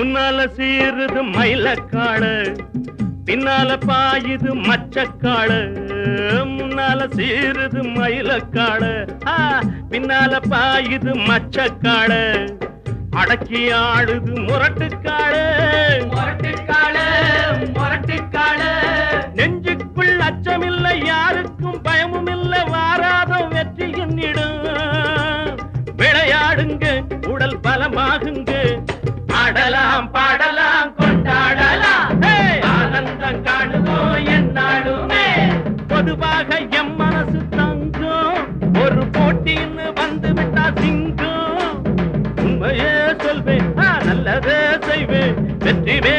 முன்னால சீருது மயிலக்காடு, பின்னால பாயுது மச்சக்காடு. முன்னால சீருது மயிலக்காடு, பின்னால பாயுது மச்சக்காடு. அடக்கி ஆடுது முரட்டுக்காடு, முரட்டுக்காடு, முரட்டுக்காடு. நெஞ்சுக்குள் அச்சமில்லை, யாருக்கும் பயமும் இல்லை, வாராதம் வெற்றி என்னிடும். விளையாடுங்க, உடல் பலமாகுங்க, ஆடலாம் பாடலாம் கொண்டாடலாம், ஆனந்தம் காணுவோம் என்னாலுமே. பொதுவாக எம் மனசு தங்கும், ஒரு போட்டின்னு வந்து விட்டா சிங்கம். உண்மையே சொல்வேன், நல்லதே செய்வேன், வெற்றிவே